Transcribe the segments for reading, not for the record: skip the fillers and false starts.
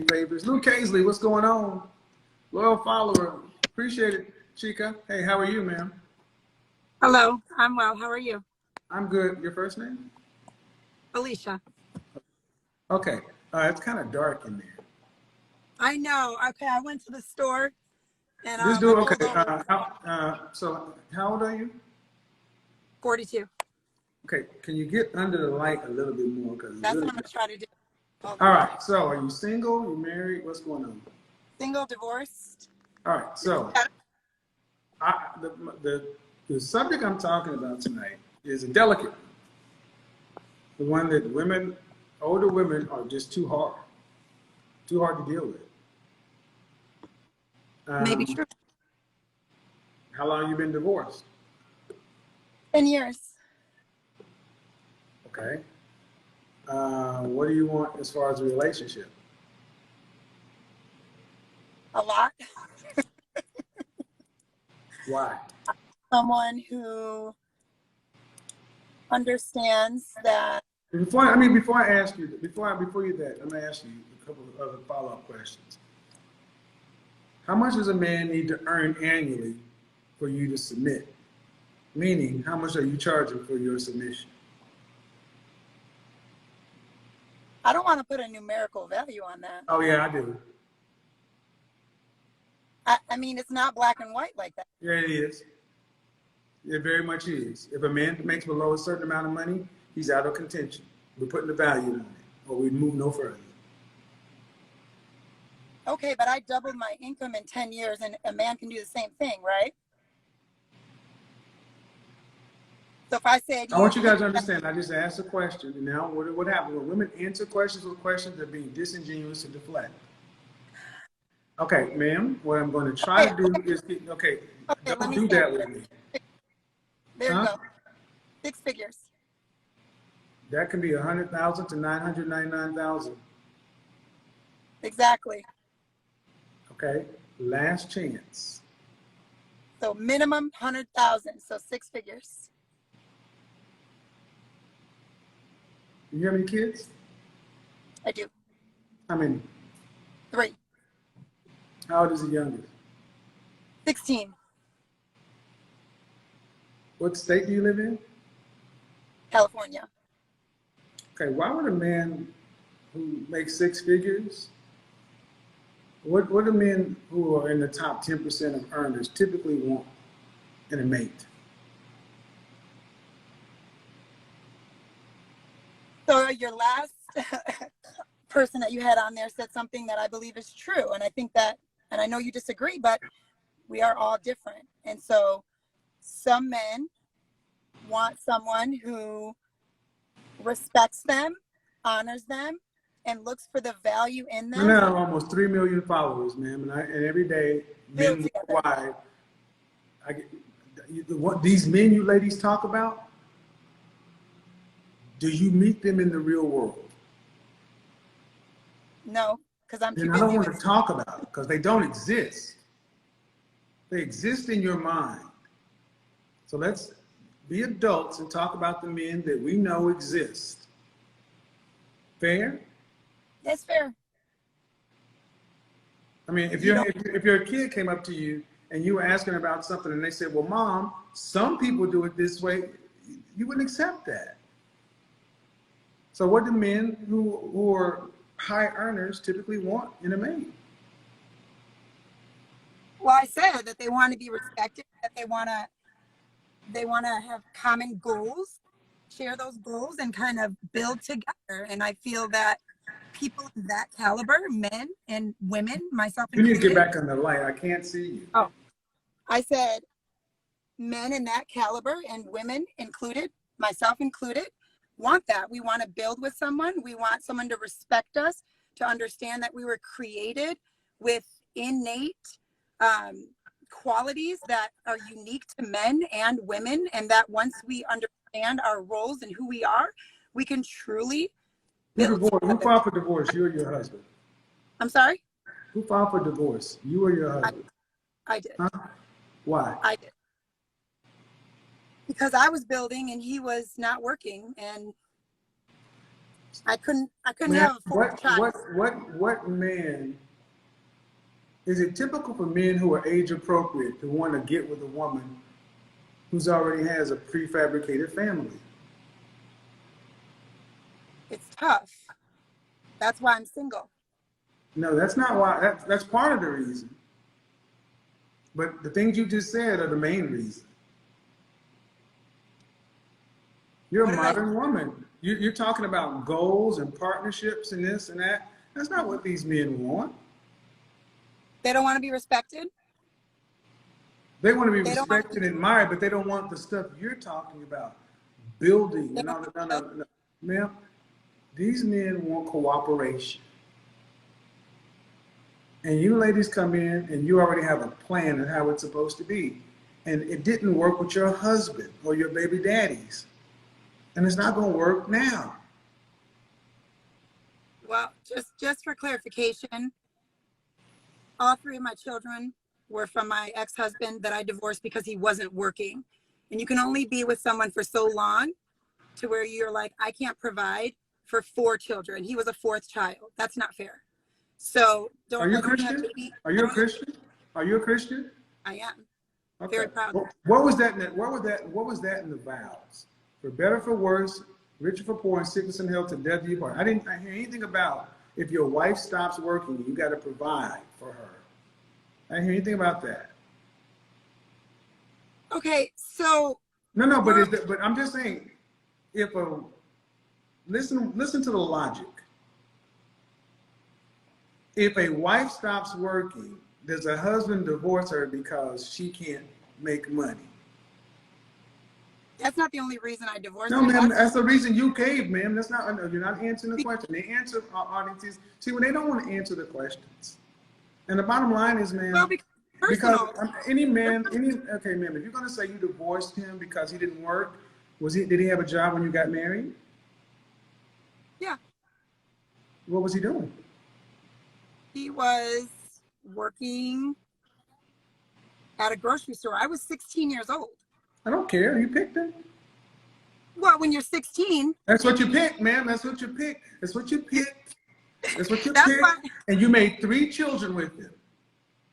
favors. Lou Casley, what's going on? Loyal follower. Appreciate it, Chica. Hey, how are you, ma'am? Hello, I'm well. How are you? I'm good. Your first name? Alicia. Okay. It's kind of dark in there. I know. Okay, I went to the store and Just I do okay. pulled over. So how old are you? 42. Okay. Can you get under the light a little bit more? Because it's That's really what I'm going to try to do. All right. So are you single? You married? What's going on? Single, divorced. All right. So the subject I'm talking about tonight is a delicate one. The one that women, older women, are just too hard to deal with. Maybe true. How long you been divorced? 10 years. Okay. What do you want as far as a relationship? A lot. Why? Someone who understands that. Before I ask you, before you that, I'm gonna ask you a couple of other follow-up questions. How much does a man need to earn annually for you to submit? Meaning, how much are you charging for your submission? I don't want to put a numerical value on that. Oh yeah, I do. I mean, it's not black and white like that. Yeah, it is. It very much is. If a man makes below a certain amount of money, he's out of contention. We're putting the value on it, or we move no further. Okay, but I doubled my income in 10 years, and a man can do the same thing, right? So if I said, I want you guys to understand, I just asked a question, and now what happens when women answer questions with questions, they're being disingenuous to deflect. Okay, ma'am, what I'm going to try to do is, don't do that with me. There you go. 6 figures. That can be 100,000 to 999,000. Exactly. Okay, last chance. So minimum 100,000, so 6 figures. You have any kids? I do. How many? 3. How old is the youngest? 16. What state do you live in? California. Okay, why would a man who makes 6 figures, what do men who are in the top 10% of earners typically want in a mate? So your last person that you had on there said something that I believe is true. And I think that, and I know you disagree, but we are all different. And so some men want someone who respects them, honors them, and looks for the value in them. I have almost 3 million followers, ma'am, and every day, men worldwide, what these men you ladies talk about, do you meet them in the real world? No, because I'm too busy. And I don't want to talk about it because they don't exist. They exist in your mind. So let's be adults and talk about the men that we know exist. Fair? It's fair. I mean, if your kid came up to you and you were asking about something and they said, well, Mom, some people do it this way, you wouldn't accept that. So what do men who are high earners typically want in a mate? Well, I said that they want to be respected, that they want to have common goals, share those goals, and kind of build together. And I feel that people of that caliber, men and women, myself included. You need to get back on the light. I can't see you. Oh, I said men in that caliber and women included, myself included, want that. We want to build with someone. We want someone to respect us, to understand that we were created with innate qualities that are unique to men and women, and that once we understand our roles and who we are, we can truly build. Who filed for divorce, you or your husband? I'm sorry? Who filed for divorce, you or your husband? I did. Huh? Why? I did. Because I was building and he was not working, and I couldn't Man, have a fourth child. what man, is it typical for men who are age appropriate to want to get with a woman who's already has a prefabricated family? It's tough. That's why I'm single. No, that's not why. That's part of the reason. But the things you just said are the main reason. You're a modern woman. You're talking about goals and partnerships and this and that. That's not what these men want. They don't want to be respected. They want to be respected and admired, but they don't want the stuff you're talking about. Building. No. Ma'am, these men want cooperation. And you ladies come in and you already have a plan of how it's supposed to be. And it didn't work with your husband or your baby daddies. And it's not going to work now. Well, just for clarification, all three of my children were from my ex-husband that I divorced because he wasn't working. And you can only be with someone for so long to where you're like, I can't provide for 4 children. He was a 4th child. That's not fair. So don't. Are you Christian? Are you a Christian? Are you a Christian? I am. Okay. Very proud. What was that in the vows? For better, for worse, richer, for poor, and sickness and health, to death do you part. I didn't hear anything about if your wife stops working, you got to provide for her. I didn't hear anything about that. Okay, so. No, but I'm just saying, listen to the logic. If a wife stops working, does a husband divorce her because she can't make money? That's not the only reason I divorced No, her. ma'am, that's the reason you caved, ma'am. That's not, you're not answering the question. They answer our audiences. See, when they don't want to answer the questions. And the bottom line is, ma'am, well, because any man, okay, ma'am, if you're going to say you divorced him because he didn't work, did he have a job when you got married? Yeah. What was he doing? He was working at a grocery store. I was 16 years old. I don't care. You picked him. Well, when you're 16. That's what you picked, ma'am. That's what you picked. That's what you picked. That's what you That's picked. why, and you made 3 children with him.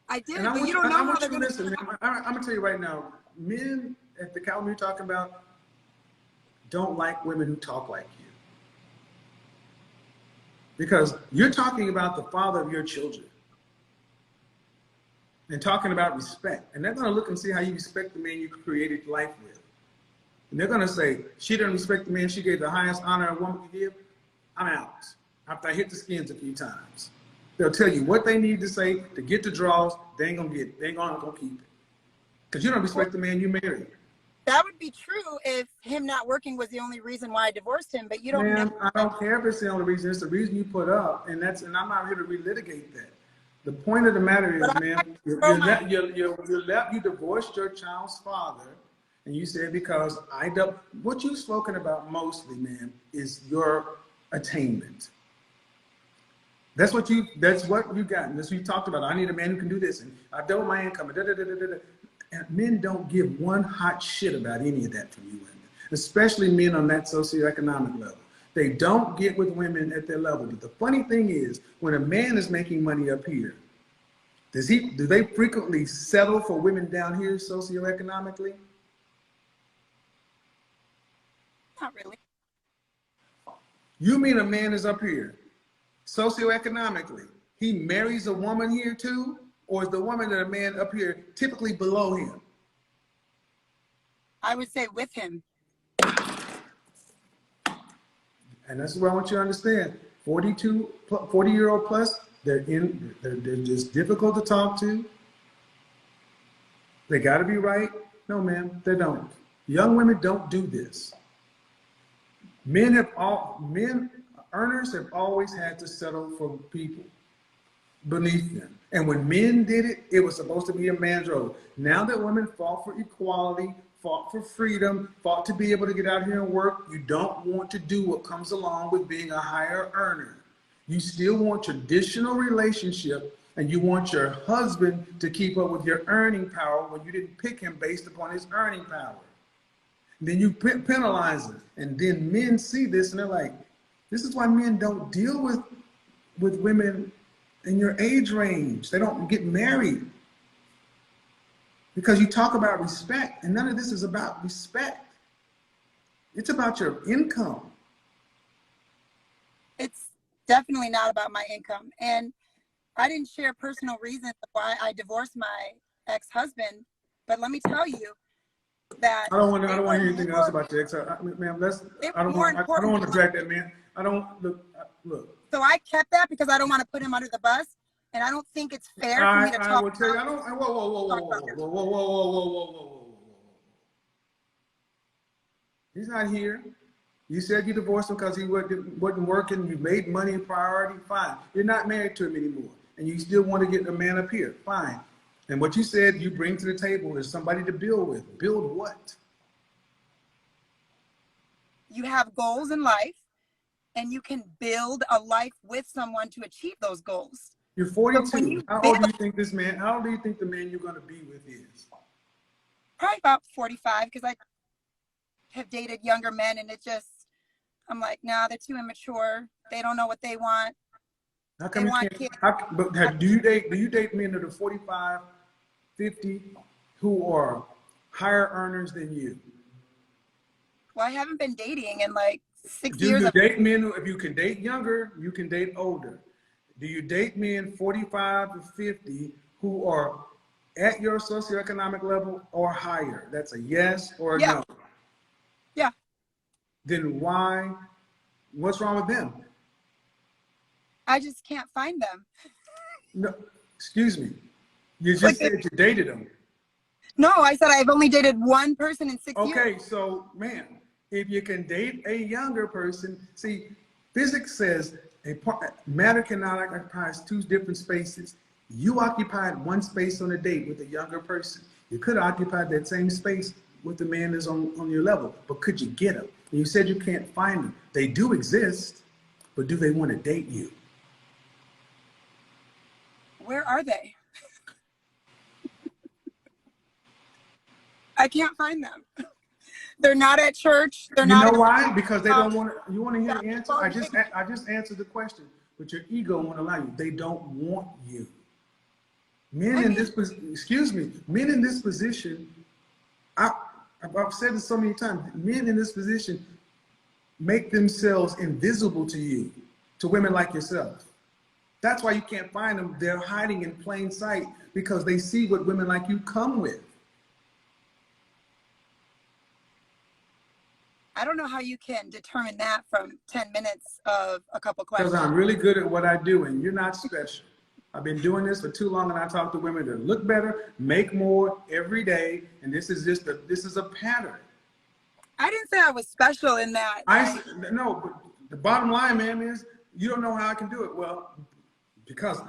I did, And but you don't know how they're going to listen. gonna. I'm going to tell you right now, men at the caliber you're talking about don't like women who talk like you. Because you're talking about the father of your children and talking about respect. And they're going to look and see how you respect the man you created life with. And they're going to say, she didn't respect the man she gave the highest honor a woman can give. I'm out. After I hit the skins a few times. They'll tell you what they need to say to get the draws. They ain't going to get it. They ain't going to keep it. Because you don't respect the man you married. That would be true if him not working was the only reason why I divorced him, but you don't know. I don't care if it's the only reason. It's the reason you put up, and I'm not here to relitigate that. The point of the matter is, man, you divorced your child's father, and you said because what you've spoken about mostly, man, is your attainment. That's what you got. And that's what you talked about. I need a man who can do this, and I double my income. And men don't give one hot shit about any of that from you women, especially men on that socioeconomic level. They don't get with women at their level. But the funny thing is, when a man is making money up here, do they frequently settle for women down here socioeconomically? Not really. You mean a man is up here socioeconomically? He marries a woman here too? Or is the woman and a man up here typically below him? I would say with him. And that's what I want you to understand. 40-year-old plus, they're just difficult to talk to. They got to be right. No, ma'am, they don't. Young women don't do this. Earners have always had to settle for people beneath them. And when men did it, it was supposed to be a man's role. Now that women fought for equality, fought for freedom, fought to be able to get out here and work, you don't want to do what comes along with being a higher earner. You still want traditional relationship, and you want your husband to keep up with your earning power when you didn't pick him based upon his earning power. Then you penalize him. And then men see this and they're like, This is why men don't deal with women in your age range. They don't get married. Because you talk about respect, and none of this is about respect. It's about your income. It's definitely not about my income. And I didn't share personal reasons why I divorced my ex-husband, but let me tell you that I don't want to hear anything else about your ex. Ma'am, I don't want to drag that man. I don't look. So I kept that because I don't want to put him under the bus, and I don't think it's fair for me to talk. I will tell you. I don't. Whoa. He's not here. You said you divorced him because he wasn't working. You made money a priority. Fine. You're not married to him anymore, and you still want to get a man up here. Fine. And what you said you bring to the table is somebody to build with. Build what? You have goals in life, and you can build a life with someone to achieve those goals. You're 42. How old do you think this man? How old do you think the man you're going to be with is? Probably about 45, because I have dated younger men, and I'm like, nah, they're too immature. They don't know what they want. How come do you date men that are 45, 50 who are higher earners than you? Well, I haven't been dating in like 6 Do years. you date men who, if you can date younger, you can date older? Do you date men 45 to 50 who are at your socioeconomic level or higher? That's a yes or a no. Yeah. Then what's wrong with them? I just can't find them. No, excuse me. You just said you dated them. No, I said I've only dated one person in 6 years. Okay, so man, if you can date a younger person, see, physics says matter cannot occupy two different spaces. You occupied one space on a date with a younger person. You could have occupied that same space with the man that's on your level, but could you get them? And you said you can't find them. They do exist, but do they want to date you? Where are they? I can't find them. They're not at church. They're not. You know why? Because they don't want to. You want to hear the answer? I just answered the question, but your ego won't allow you. They don't want you. Men in this position. I've said this so many times. Men in this position make themselves invisible to you, to women like yourself. That's why you can't find them. They're hiding in plain sight because they see what women like you come with. I don't know how you can determine that from 10 minutes of a couple questions. Because I'm really good at what I do, and you're not special. I've been doing this for too long, and I talk to women that look better, make more every day, and this is a pattern. I didn't say I was special in that. No, but the bottom line, man, is you don't know how I can do it. Well, because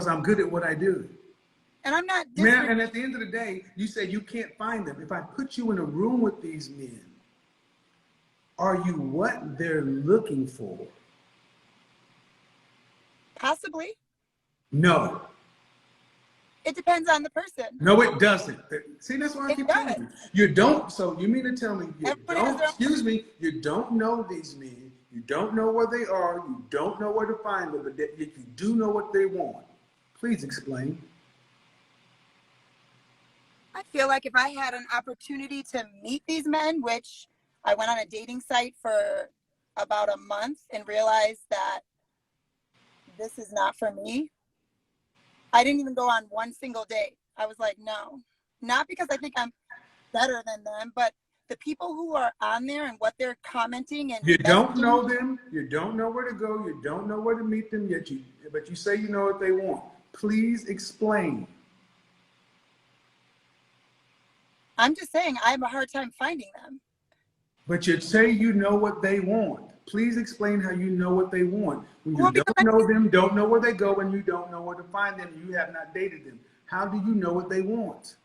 I'm good at what I do. And I'm not man. And at the end of the day, you say you can't find them. If I put you in a room with these men, are you what they're looking for? Possibly. No. It depends on the person. No, it doesn't. See, that's why I keep telling you. You don't. So you mean to tell me you don't know these men. You don't know where they are. You don't know where to find them, but yet you do know what they want. Please explain. I feel like if I had an opportunity to meet these men, which I went on a dating site for about a month and realized that this is not for me. I didn't even go on one single date. I was like, no, not because I think I'm better than them, but the people who are on there and what they're commenting and you don't know them, you don't know where to go, you don't know where to meet them, but you say you know what they want. Please explain. I'm just saying I have a hard time finding them. But you say you know what they want. Please explain how you know what they want. When you don't know them, don't know where they go, and you don't know where to find them, and you have not dated them. How do you know what they want?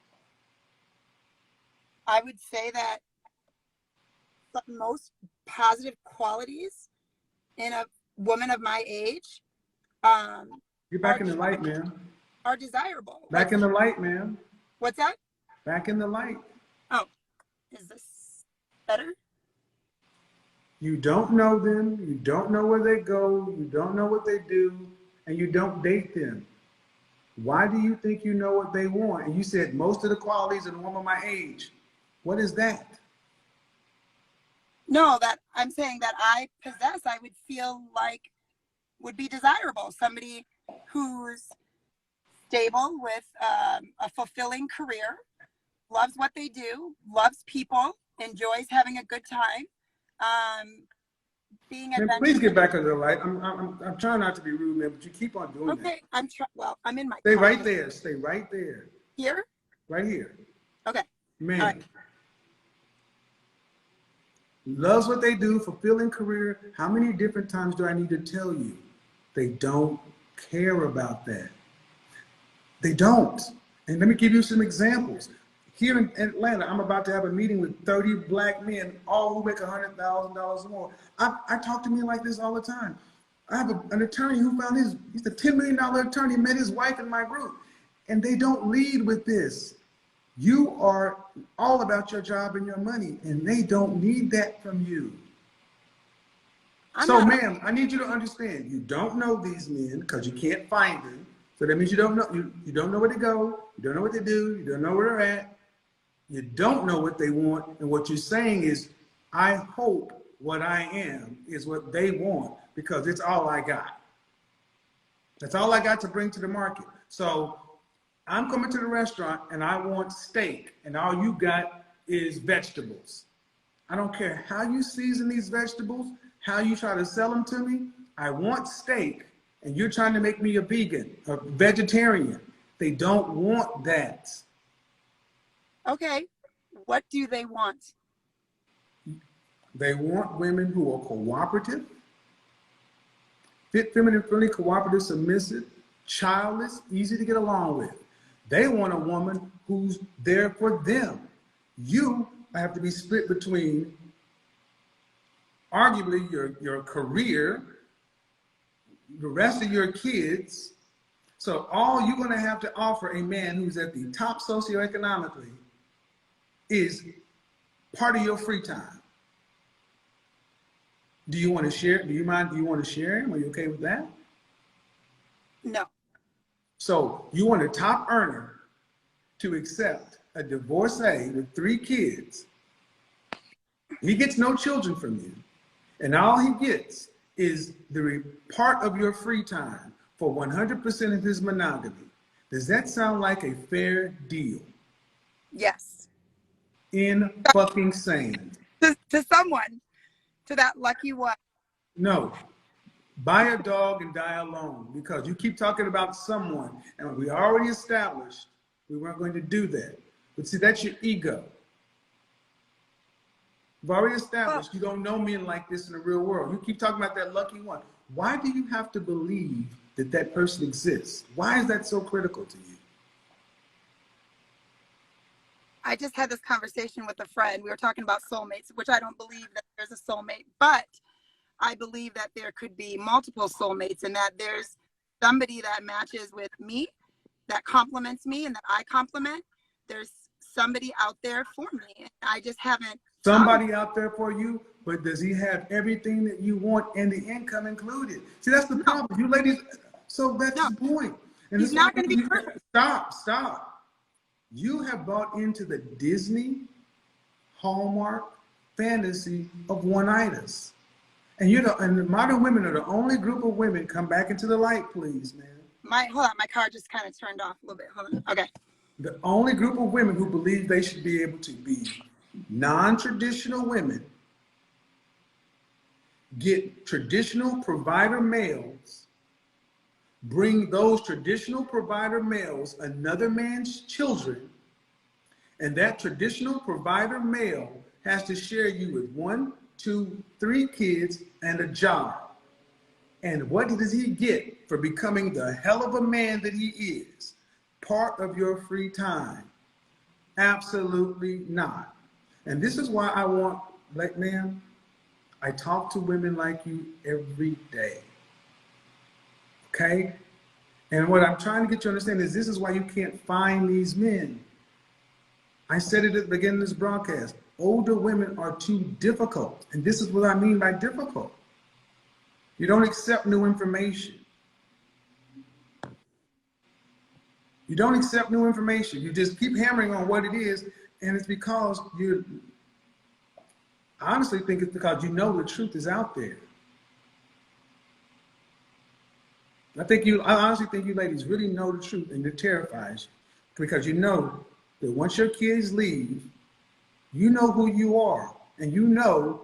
I would say that the most positive qualities in a woman of my age you're back in the light, man. Are desirable. Back in the light, man. What's that? Back in the light. Oh, is this better? You don't know them, you don't know where they go, you don't know what they do, and you don't date them. Why do you think you know what they want? And you said most of the qualities of a woman my age. What is that? No, that I'm saying that I possess, I would feel like would be desirable. Somebody who's stable with a fulfilling career, loves what they do, loves people, enjoys having a good time, being Man, adventurous. please get back under the light. I'm trying not to be rude, man, but you keep on doing that. Okay, well, I'm in my Stay car. right there. Stay right there. Here? Right here. Okay. Man. All right. Loves what they do, fulfilling career. How many different times do I need to tell you? They don't care about that. They don't. And let me give you some examples. Here in Atlanta, I'm about to have a meeting with 30 black men, all who make $100,000 or more. I talk to men like this all the time. I have an attorney who found he's a $10 million attorney, met his wife in my group. And they don't lead with this. You are all about your job and your money, and they don't need that from you. So, ma'am, I need you to understand, you don't know these men because you can't find them. So that means you don't know, you don't know where to go, you don't know what to do, you don't know where they're at, you don't know what they want, and what you're saying is, I hope what I am is what they want because it's all I got. That's all I got to bring to the market. So I'm coming to the restaurant and I want steak, and all you got is vegetables. I don't care how you season these vegetables, how you try to sell them to me. I want steak, and you're trying to make me a vegan, a vegetarian. They don't want that. Okay. What do they want? They want women who are cooperative, fit, feminine, friendly, cooperative, submissive, childless, easy to get along with. They want a woman who's there for them. You have to be split between arguably your career, the rest of your kids. So all you're going to have to offer a man who's at the top socioeconomically is part of your free time. Do you want to share? Do you mind? Do you want to share him? Are you okay with that? No. So you want a top earner to accept a divorcee with 3 kids. He gets no children from you. And all he gets is the part of your free time for 100% of his monogamy. Does that sound like a fair deal? Yes. In fucking sane. To someone, to that lucky one. No. Buy a dog and die alone, because you keep talking about someone, and we already established we weren't going to do that. But see, that's your ego. We've already established you don't know men like this in the real world. You keep talking about that lucky one. Why do you have to believe that that person exists? Why is that so critical to you? I just had this conversation with a friend. We were talking about soulmates, which I don't believe that there's a soulmate, but I believe that there could be multiple soulmates, and that there's somebody that matches with me, that compliments me, and that I compliment. There's somebody out there for me, and I just haven't. Somebody out there for you, but does he have everything that you want and the income included? See, that's the problem. You ladies, so that's the point. And he's not going to be perfect. Stop. You have bought into the Disney Hallmark fantasy of one-itis. And and the modern women are the only group of women. Come back into the light, please, man. Hold on, my car just kind of turned off a little bit. Hold on. Okay. The only group of women who believe they should be able to be non-traditional women, get traditional provider males, bring those traditional provider males another man's children, and that traditional provider male has to share you with 1, 2, 3 kids and a job. And what does he get for becoming the hell of a man that he is? Part of your free time? Absolutely not. And this is why I want, like, ma'am, I talk to women like you every day. Okay? And what I'm trying to get you to understand is this is why you can't find these men. I said it at the beginning of this broadcast. older women are too difficult. And this is what I mean by difficult. You don't accept new information. You don't accept new information. You just keep hammering on what it is, and it's because I honestly think it's because you know the truth is out there. I honestly think you ladies really know the truth, and it terrifies you because you know that once your kids leave, you know who you are, and you know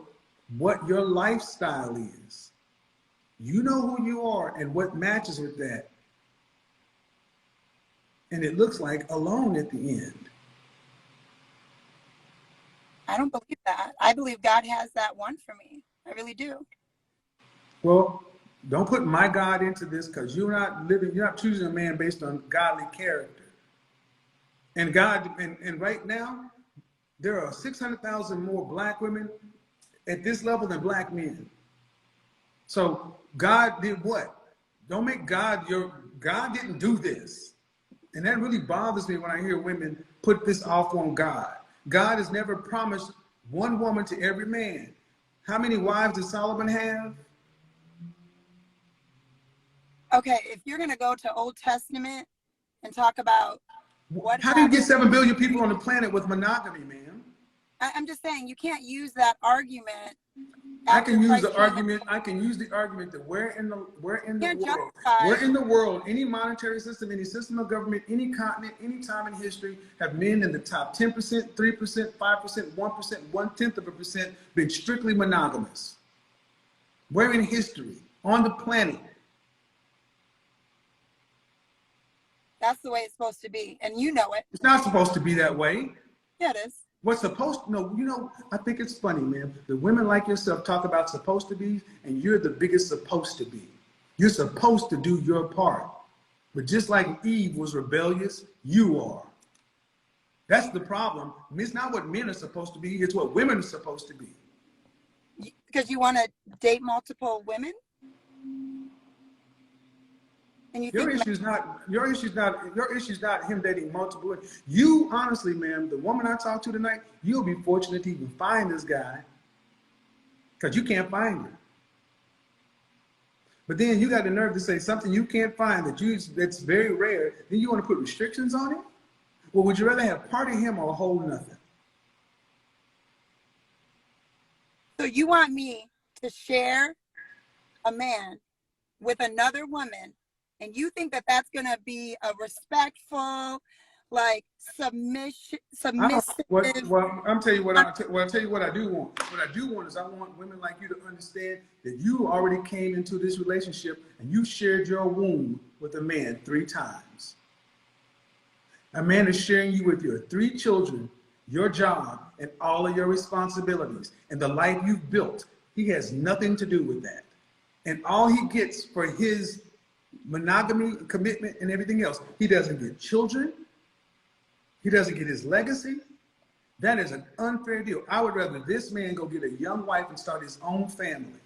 what your lifestyle is. You know who you are and what matches with that. And it looks like alone at the end. I don't believe that. I believe God has that one for me. I really do. Well, don't put my God into this because you're not choosing a man based on godly character. And right now, there are 600,000 more black women at this level than black men. So God did what? Don't make God God didn't do this. And that really bothers me when I hear women put this off on God. God has never promised one woman to every man. How many wives did Solomon have? Okay, if you're going to go to Old Testament and talk about what How do you get happened, 7 billion people on the planet with monogamy, ma'am? I'm just saying you can't use that argument. I can use the argument that where in the world, any monetary system, any system of government, any continent, any time in history, have men in the top 10%, 3%, 5%, 1%, 0.1% been strictly monogamous? Where in history, on the planet? That's the way it's supposed to be, and you know it. It's not supposed to be that way. Yeah, it is. What's supposed to, no, I think it's funny, man. The women like yourself talk about supposed to be, and you're the biggest supposed to be. You're supposed to do your part. But just like Eve was rebellious, you are. That's the problem. It's not what men are supposed to be, it's what women are supposed to be. Because you want to date multiple women? And your issue's not him dating multiple women. You honestly, ma'am, the woman I talked to tonight, you'll be fortunate to even find this guy because you can't find him. But then you got the nerve to say something you can't find that's very rare. Then you want to put restrictions on it? Well, would you rather have part of him or a whole nothing? So you want me to share a man with another woman, and you think that that's going to be a respectful, like submissive? Well, I'll tell you what I do want. What I do want is I want women like you to understand that you already came into this relationship and you shared your womb with a man 3 times. A man is sharing you with your 3 children, your job, and all of your responsibilities, and the life you've built. He has nothing to do with that. And all he gets for his monogamy, commitment, and everything else, he doesn't get children. He doesn't get his legacy. That is an unfair deal. I would rather this man go get a young wife and start his own family.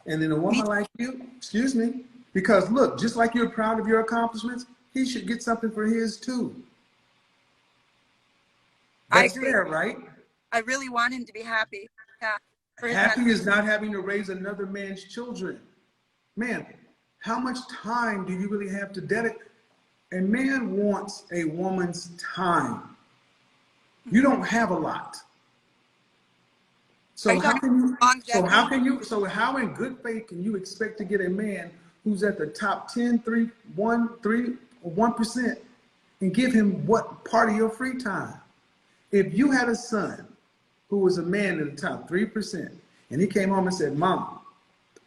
And then a woman like you, excuse me, because look, just like you're proud of your accomplishments, he should get something for his too. That's fair, right? I really want him to be happy. Yeah. Happy is not having to raise another man's children. Man, how much time do you really have to dedicate? A man wants a woman's time. You don't have a lot. So how in good faith can you expect to get a man who's at the top 10, 1% and give him what part of your free time? If you had a son who was a man in the top 3%, and he came home and said, Mom,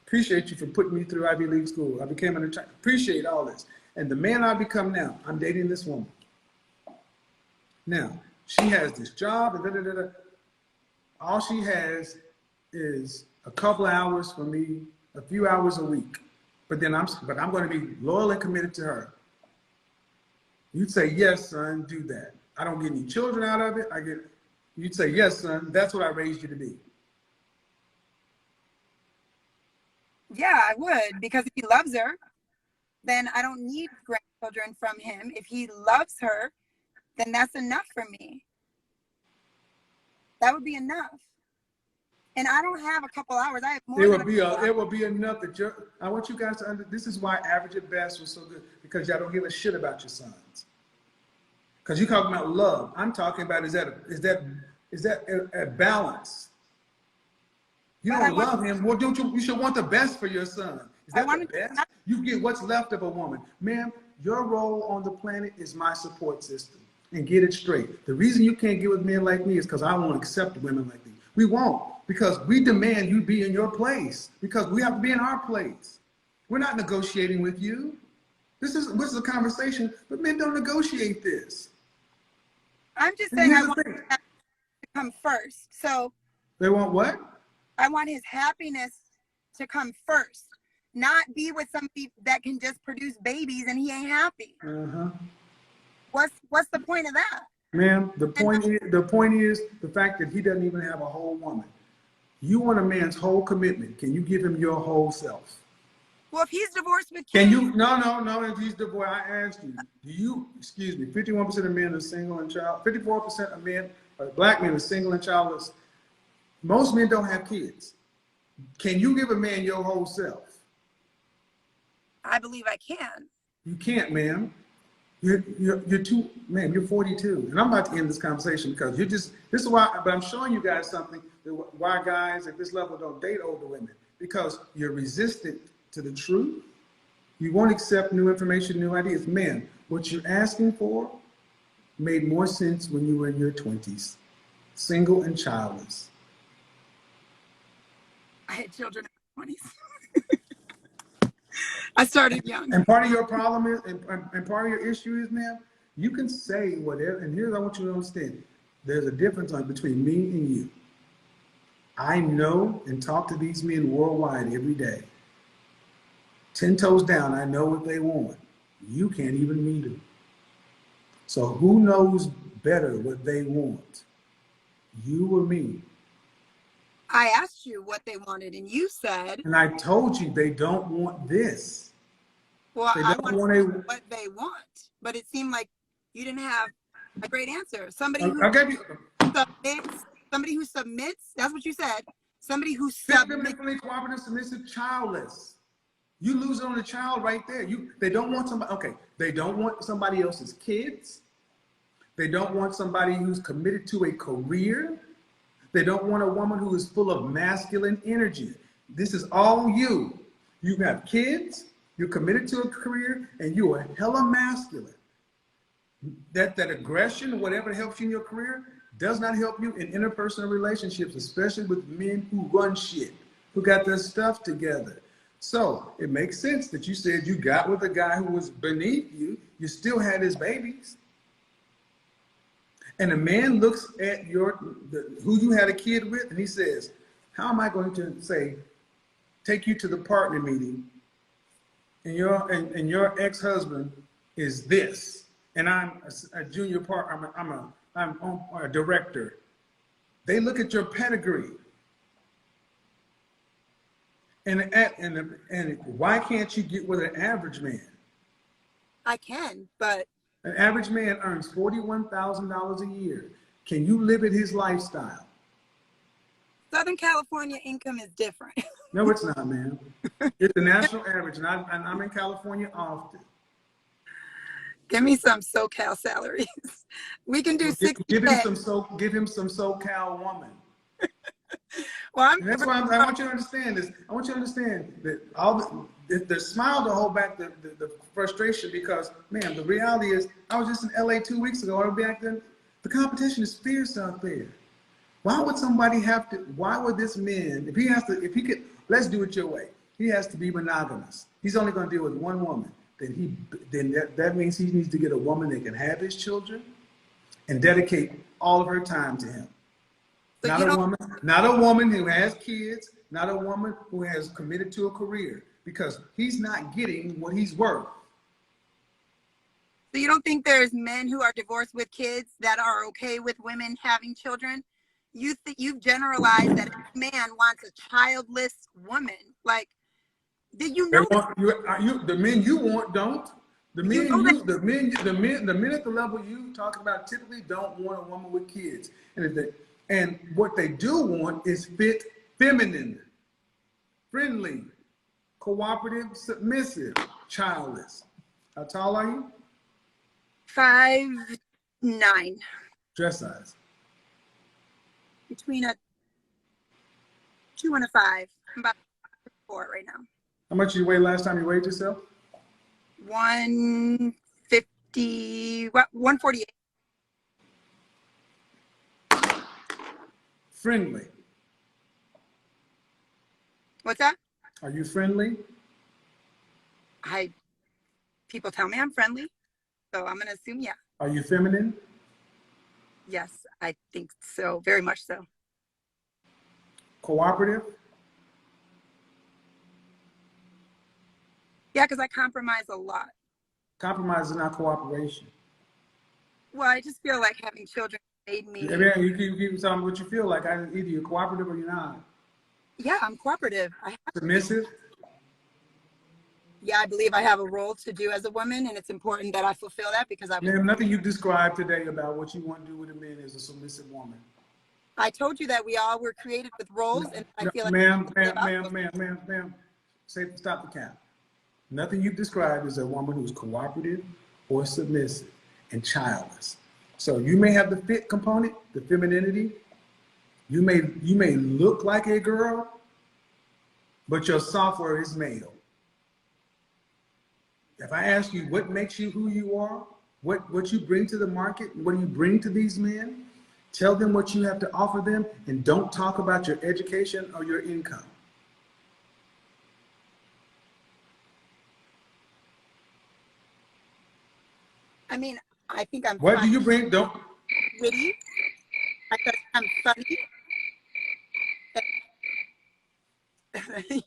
appreciate you for putting me through Ivy League school. I became an attorney. Appreciate all this. And the man I become now, I'm dating this woman. Now, she has this job, and da-da-da-da. All she has is a couple hours for me, a few hours a week. But I'm going to be loyal and committed to her. You'd say, yes, son, do that. I don't get any children out of it. You'd say, yes, son, that's what I raised you to be. Yeah, I would, because if he loves her, then I don't need grandchildren from him. If he loves her, then that's enough for me. That would be enough. And I don't have a couple hours. I have more It than will a be couple hours. it will be enough that I want you guys to this is why Average at Best was so good, because y'all don't give a shit about your sons. Because you're talking about love. I'm talking about is that a balance? You But don't love him. Well, don't you should want the best for your son. Is that the best? You get what's left of a woman. Ma'am, your role on the planet is my support system. And get it straight. The reason you can't get with men like me is because I won't accept women like me. We won't, because we demand you be in your place, because we have to be in our place. We're not negotiating with you. This is a conversation, but men don't negotiate this. I'm just And saying I here's the want thing. him to come first. So They want what? I want his happiness to come first, not be with somebody that can just produce babies and he ain't happy. Uh-huh. What's the point of that? Ma'am, the point is the fact that he doesn't even have a whole woman. You want a man's whole commitment. Can you give him your whole self? Well, if he's divorced with kids, Can you? No. If he's divorced, I asked you. Do you? Excuse me. 51% of men are single and child. 54% of men, black men, are single and childless. Most men don't have kids. Can you give a man your whole self? I believe I can. You can't, ma'am. You're too, man, you're 42. And I'm about to end this conversation because this is why, but I'm showing you guys something, why guys at this level don't date older women. Because you're resistant to the truth. You won't accept new information, new ideas. Man, what you're asking for made more sense when you were in your 20s, single and childless. I had children in my 20s. I started young. And part of your problem is, and part of your issue is, ma'am, you can say whatever, and here's what I want you to understand. There's a difference between me and you. I know and talk to these men worldwide every day. 10 toes down, I know what they want. You can't even meet them. So who knows better what they want? You or me? I asked you what they wanted, and you said, and I told you they don't want this. well, They I don't want want to know what they want, but it seemed like you didn't have a great answer. Somebody who I gave you submits, that's what you said. Somebody who feminine, submits. cooperative, submissive, childless. You lose on the child right there. They don't want somebody, okay, they don't want somebody else's kids. They don't want somebody who's committed to a career. They don't want a woman who is full of masculine energy. This is all you. You have kids, you're committed to a career, and you are hella masculine. That aggression, whatever helps you in your career, does not help you in interpersonal relationships, especially with men who run shit, who got their stuff together. So it makes sense that you said you got with a guy who was beneath you, you still had his babies. And a man looks at who you had a kid with, and he says, how am I going to take you to the partner meeting, and your ex-husband is this, and I'm a junior partner, I'm a director. They look at your pedigree. And why can't you get with an average man? I can, but An average man earns $41,000 a year. Can you live at his lifestyle? Southern California income is different. No, it's not, man. It's the national average, and I'm in California often. Give me some SoCal salaries. We can do 60. Give him some SoCal woman. Well, And that's why I want you to understand this. I want you to understand that the smile to hold back the frustration, because, man, the reality is, I was just in LA 2 weeks ago. I was back then. The competition is fierce out there. Why would somebody have to? Why would this man, if he could, let's do it your way. He has to be monogamous. He's only going to deal with one woman. Then that means he needs to get a woman that can have his children and dedicate all of her time to him. Not a woman who has kids, not a woman who has committed to a career, because he's not getting what he's worth. So you don't think there's men who are divorced with kids that are okay with women having children? You've generalized that a man wants a childless woman. Like, did you know the men you want don't? The men at the level you talking about typically don't want a woman with kids. And And what they do want is fit, feminine, friendly, cooperative, submissive, childless. How tall are you? 5'9". Dress size. Between a 2 and a 5. I'm about 4 right now. How much did you weigh last time you weighed yourself? 150, 148. Friendly. What's that? Are you friendly? People tell me I'm friendly, so I'm gonna assume yeah. Are you feminine? Yes, I think so, very much so. Cooperative? Yeah, because I compromise a lot. Compromise is not cooperation. Well, I just feel like having children made me. You keep telling me what you feel like. Either you're cooperative or you're not. Yeah, I'm cooperative. Submissive? Yeah, I believe I have a role to do as a woman, and it's important that I fulfill that because Ma'am, nothing you described today about what you want to do with a man is a submissive woman. I told you that we all were created with roles, and I feel like ma'am, stop the count. Nothing you described is a woman who's cooperative or submissive and childless. So you may have the fit component, the femininity. You may look like a girl, but your software is male. If I ask you what makes you who you are, what you bring to the market, what do you bring to these men, tell them what you have to offer them, and don't talk about your education or your income. I mean, I think I'm What funny. do you bring? Don't. Witty. I thought I'm funny.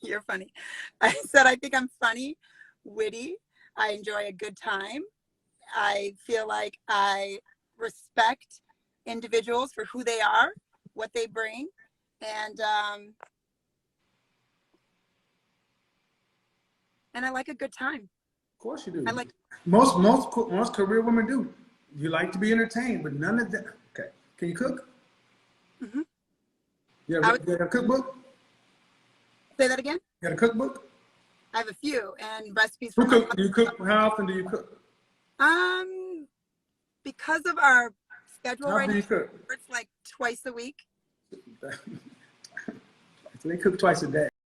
You're funny. I said I think I'm funny, witty. I enjoy a good time. I feel like I respect individuals for who they are, what they bring, and I like a good time. Of course you do. I like most career women do. You like to be entertained, but none of that. Okay. Can you cook? Mm-hmm. You have a cookbook? Say that again? You got a cookbook? I have a few and recipes. Who cook? Do you cook? How often do you cook? Because of our schedule right now, cook? it's like twice a week. So they cook twice a day.